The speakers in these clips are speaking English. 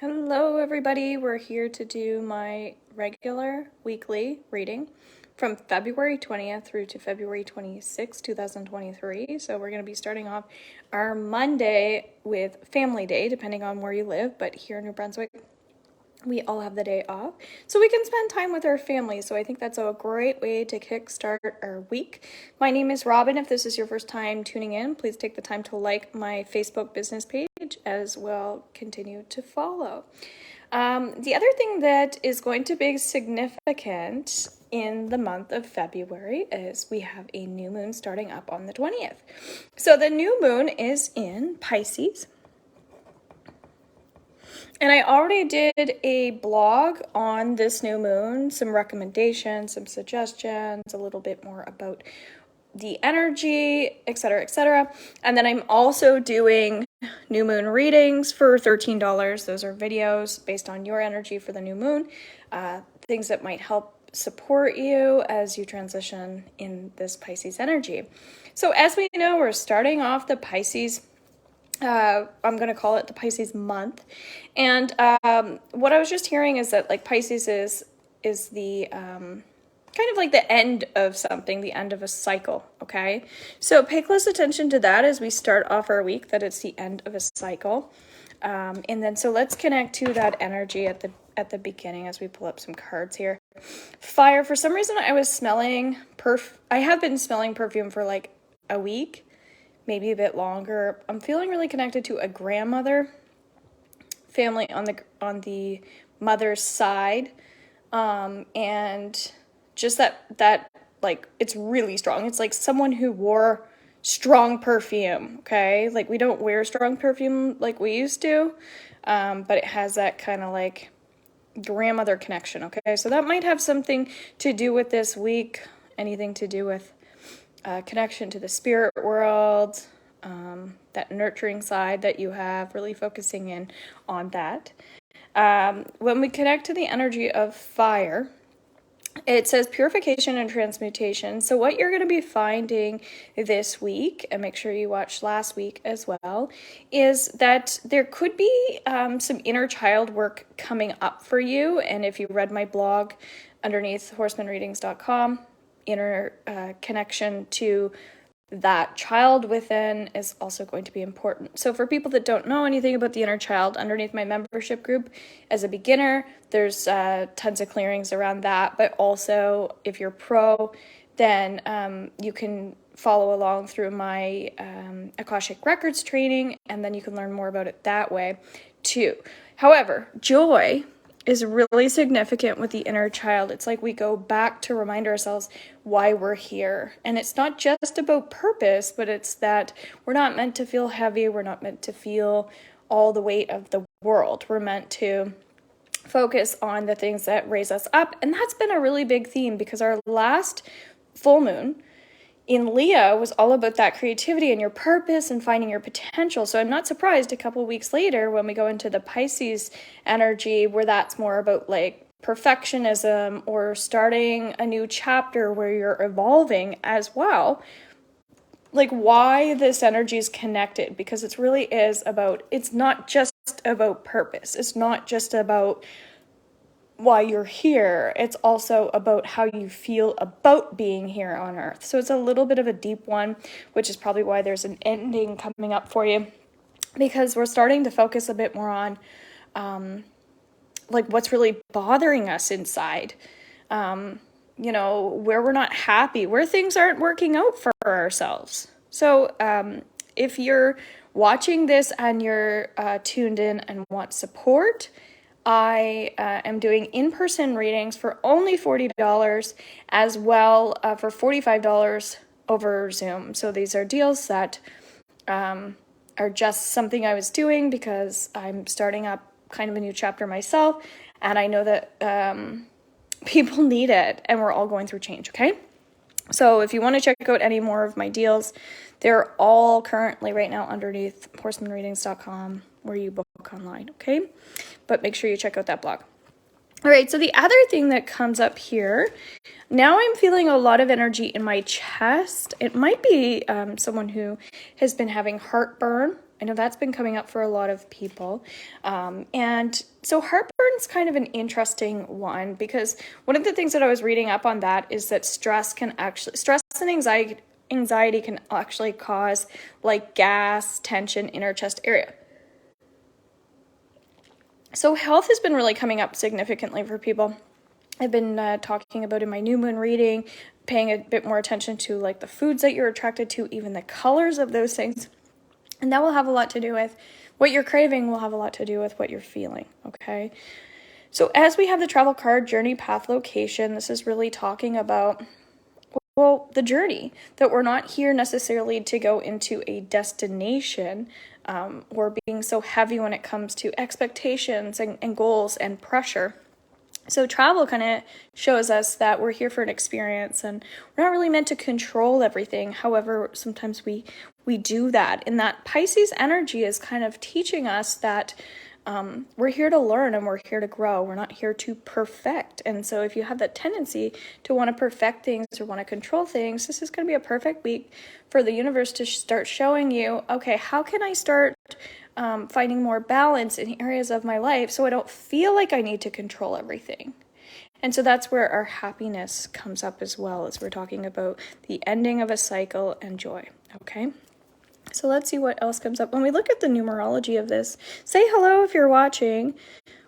Hello everybody, we're here to do my regular weekly reading from February 20th through to February 26th, 2023. So we're going to be starting off our Monday with Family Day, depending on where you live, but here in New Brunswick, we all have the day off, so we can spend time with our family. So I think that's a great way to kickstart our week. My name is Robin. If this is your first time tuning in, please take the time to like my Facebook business page as well. Continue to follow. The other thing that is going to be significant in the month of February is we have a new moon starting up on the 20th. So the new moon is in Pisces. And I already did a blog on this new moon, some recommendations, some suggestions, a little bit more about the energy, etc., etc. And then I'm also doing new moon readings for $13. Those are videos based on your energy for the new moon, things that might help support you as you transition in this Pisces energy. So as we know, we're starting off the Pisces I'm going to call it the Pisces month. And what I was just hearing is that like Pisces is the kind of like the end of something, the end of a cycle, okay? So pay close attention to that as we start off our week, that it's the end of a cycle. And then so let's connect to that energy at the beginning as we pull up some cards here. Fire, for some reason I was smelling I have been smelling perfume for like a week, maybe a bit longer. I'm feeling really connected to a grandmother family on the mother's side, and just that like it's really strong. It's like someone who wore strong perfume. Okay, like we don't wear strong perfume like we used to, but it has that kind of like grandmother connection. Okay, so that might have something to do with this week. Anything to do with connection to the spirit world, that nurturing side that you have, really focusing in on that. When we connect to the energy of fire, it says purification and transmutation. So what you're going to be finding this week, and make sure you watch last week as well, is that there could be some inner child work coming up for you. And if you read my blog underneath horsemanreadings.com, inner connection to that child within is also going to be important. So for people that don't know anything about the inner child, underneath my membership group as a beginner, there's tons of clearings around that. But also if you're pro, then you can follow along through my Akashic Records training, and then you can learn more about it that way too. However, joy is really significant with the inner child. It's like we go back to remind ourselves why we're here. And it's not just about purpose, but it's that we're not meant to feel heavy. We're not meant to feel all the weight of the world. We're meant to focus on the things that raise us up. And that's been a really big theme, because our last full moon in Leo was all about that creativity and your purpose and finding your potential. So I'm not surprised a couple weeks later when we go into the Pisces energy, where that's more about like perfectionism or starting a new chapter where you're evolving as well. Like why this energy is connected, because it really is about, it's not just about purpose. It's not just about why you're here. It's also about how you feel about being here on Earth. So it's a little bit of a deep one, which is probably why there's an ending coming up for you, because we're starting to focus a bit more on like what's really bothering us inside, where we're not happy, where things aren't working out for ourselves. So if you're watching this and you're tuned in and want support, I am doing in-person readings for only $40, as well for $45 over Zoom. So these are deals that are just something I was doing because I'm starting up kind of a new chapter myself, and I know that people need it, and we're all going through change, okay? So if you want to check out any more of my deals, they're all currently right now underneath horsemanreadings.com, where you book online, okay? But make sure you check out that blog. All right, so the other thing that comes up here, now I'm feeling a lot of energy in my chest. It might be someone who has been having heartburn I know that's been coming up for a lot of people. And so heartburn's kind of an interesting one, because one of the things that I was reading up on that is that stress and anxiety can actually cause like gas, tension, inner chest area. So health has been really coming up significantly for people. I've been talking about in my new moon reading, paying a bit more attention to like the foods that you're attracted to, even the colors of those things. And that will have a lot to do with what you're craving, will have a lot to do with what you're feeling, okay? So as we have the travel card, journey, path, location, this is really talking about, well, the journey, that we're not here necessarily to go into a destination, or being so heavy when it comes to expectations and goals and pressure. So travel kind of shows us that we're here for an experience, and we're not really meant to control everything. However, sometimes we do that. And that Pisces energy is kind of teaching us that we're here to learn and we're here to grow. We're not here to perfect. And so if you have that tendency to want to perfect things or want to control things, this is going to be a perfect week for the universe to start showing you, okay, how can I start finding more balance in areas of my life so I don't feel like I need to control everything. And so that's where our happiness comes up as well, as we're talking about the ending of a cycle and joy, okay? So let's see what else comes up. When we look at the numerology of this, say hello if you're watching.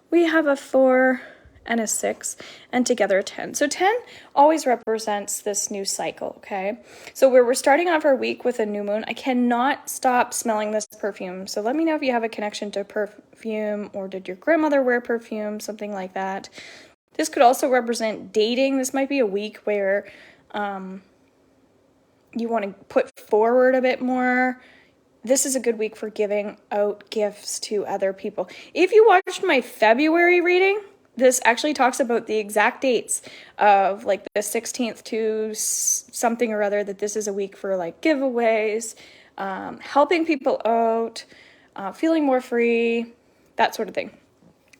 We have a 4 and a 6, and together a 10. So 10 always represents this new cycle, okay? So where we're starting off our week with a new moon, I cannot stop smelling this perfume. So let me know if you have a connection to perfume, or did your grandmother wear perfume, something like that. This could also represent dating. This might be a week where you want to put forward a bit more. This is a good week for giving out gifts to other people. If you watched my February reading, this actually talks about the exact dates of like the 16th to something or other, that this is a week for like giveaways, helping people out, feeling more free, that sort of thing.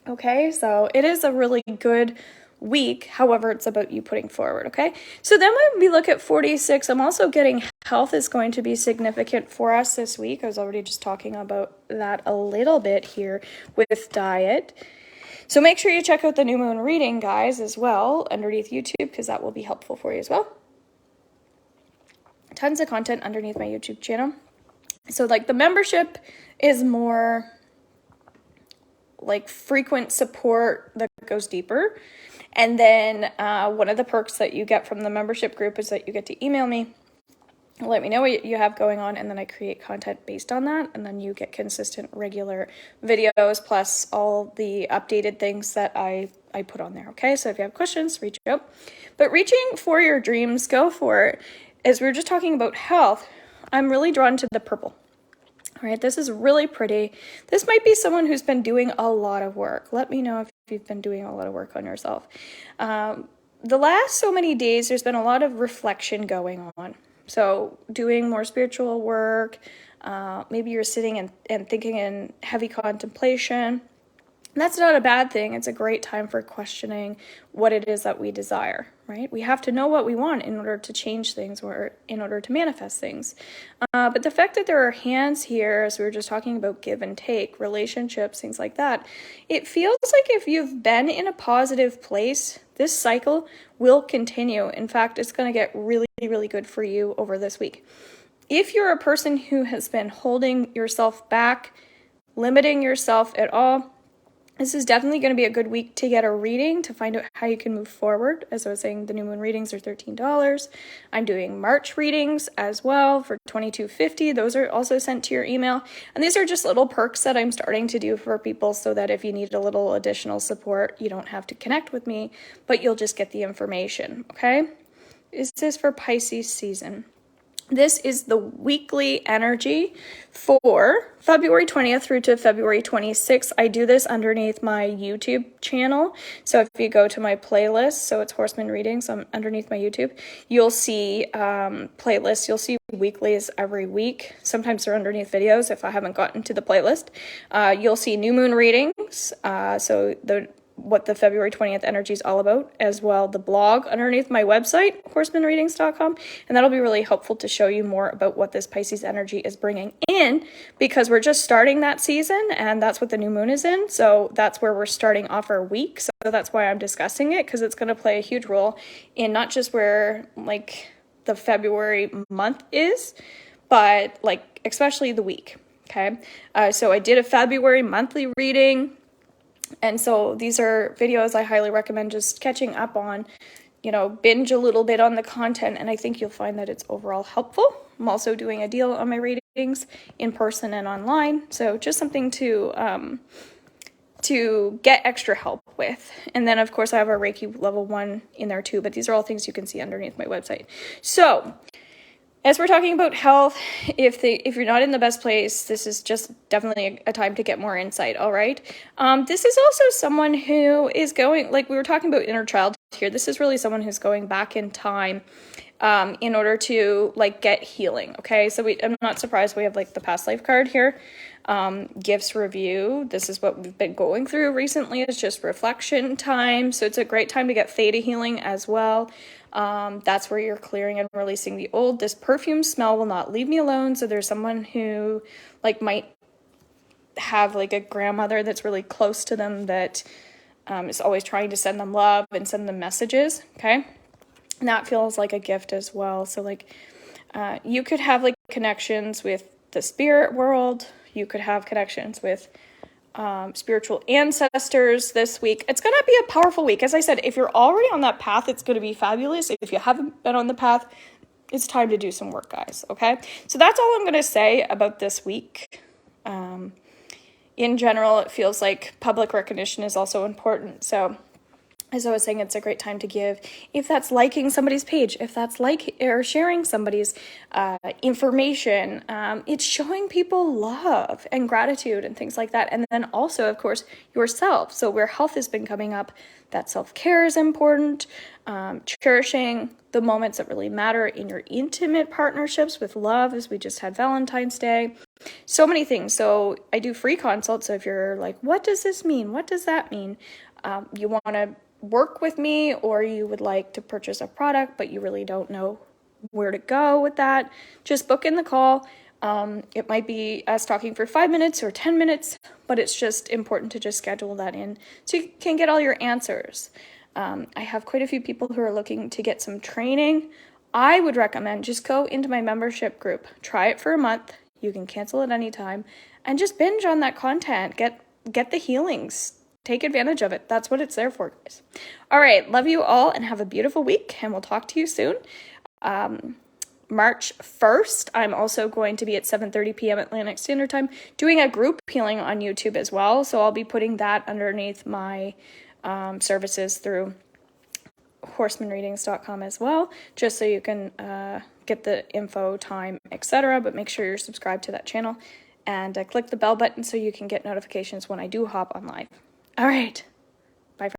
Okay, so it is a really good week. However, it's about you putting forward, okay? So then when we look at 46, I'm also getting health is going to be significant for us this week. I was already just talking about that a little bit here with diet. So make sure you check out the new moon reading, guys, as well, underneath YouTube, because that will be helpful for you as well. Tons of content underneath my YouTube channel. So like the membership is more like frequent support that goes deeper. And then one of the perks that you get from the membership group is that you get to email me, let me know what you have going on, and then I create content based on that, and then you get consistent, regular videos, plus all the updated things that I put on there, okay? So if you have questions, reach out. But reaching for your dreams, go for it. As we were just talking about health, I'm really drawn to the purple. All right, this is really pretty. This might be someone who's been doing a lot of work. Let me know if you've been doing a lot of work on yourself. The last so many days, there's been a lot of reflection going on. So doing more spiritual work, maybe you're sitting and thinking in heavy contemplation. That's not a bad thing. It's a great time for questioning what it is that we desire, right? We have to know what we want in order to change things, or in order to manifest things. But the fact that there are hands here, as we were just talking about give and take, relationships, things like that, it feels like if you've been in a positive place, this cycle will continue. In fact, it's going to get really, really good for you over this week. If you're a person who has been holding yourself back, limiting yourself at all, this is definitely going to be a good week to get a reading to find out how you can move forward. As I was saying, the new moon readings are $13. I'm doing March readings as well for $22.50. Those are also sent to your email. And these are just little perks that I'm starting to do for people so that if you need a little additional support, you don't have to connect with me, but you'll just get the information, okay? This is for Pisces season. This is the weekly energy for February 20th through to February 26th. I do this underneath my YouTube channel. So if you go to my playlist, so it's Horseman Readings underneath my YouTube, you'll see playlists. You'll see weeklies every week. Sometimes they're underneath videos if I haven't gotten to the playlist. You'll see new moon readings. So the what the February 20th energy is all about, as well the blog underneath my website, horsemanreadings.com, and that'll be really helpful to show you more about what this Pisces energy is bringing in, because we're just starting that season, and that's what the new moon is in, so that's where we're starting off our week, so that's why I'm discussing it, because it's going to play a huge role in not just where, like, the February month is, but, like, especially the week, okay? So I did a February monthly reading, and so these are videos I highly recommend just catching up on, you know, binge a little bit on the content, and I think you'll find that it's overall helpful. I'm also doing a deal on my readings in person and online, so just something to get extra help with. And then, of course, I have a Reiki level 1 in there too, but these are all things you can see underneath my website. So, as we're talking about health, if you're not in the best place, this is just definitely a time to get more insight, all right? This is also someone who is going, like we were talking about inner child here, this is really someone who's going back in time in order to, like, get healing, okay? So I'm not surprised we have, like, the past life card here. Gifts review, this is what we've been going through recently, it's just reflection time, so it's a great time to get theta healing as well. That's where you're clearing and releasing the old. This perfume smell will not leave me alone, so there's someone who, like, might have, like, a grandmother that's really close to them that is always trying to send them love and send them messages, okay? And that feels like a gift as well. So, like, you could have, like, connections with the spirit world. You could have connections with spiritual ancestors this week. It's going to be a powerful week. As I said, if you're already on that path, it's going to be fabulous. If you haven't been on the path, it's time to do some work, guys, okay? So that's all I'm going to say about this week. In general, it feels like public recognition is also important. So as I was saying, it's a great time to give. If that's liking somebody's page, if that's like or sharing somebody's information, it's showing people love and gratitude and things like that. And then also, of course, yourself. So where health has been coming up, that self-care is important. Cherishing the moments that really matter in your intimate partnerships with love, as we just had Valentine's Day. So many things. So I do free consults. So if you're like, what does this mean? What does that mean? You want to work with me, or you would like to purchase a product, but you really don't know where to go with that, just book in the call. It might be us talking for 5 minutes or 10 minutes, but it's just important to just schedule that in so you can get all your answers. I have quite a few people who are looking to get some training. I would recommend just go into my membership group, try it for a month. You can cancel at any time and just binge on that content. Get the healings. Take advantage of it. That's what it's there for, guys. All right. Love you all and have a beautiful week, and we'll talk to you soon. March 1st, I'm also going to be at 7:30 p.m. Atlantic Standard Time doing a group healing on YouTube as well. So I'll be putting that underneath my services through horsemanreadings.com as well, just so you can get the info, time, etc. But make sure you're subscribed to that channel and click the bell button so you can get notifications when I do hop on live. All right. Bye.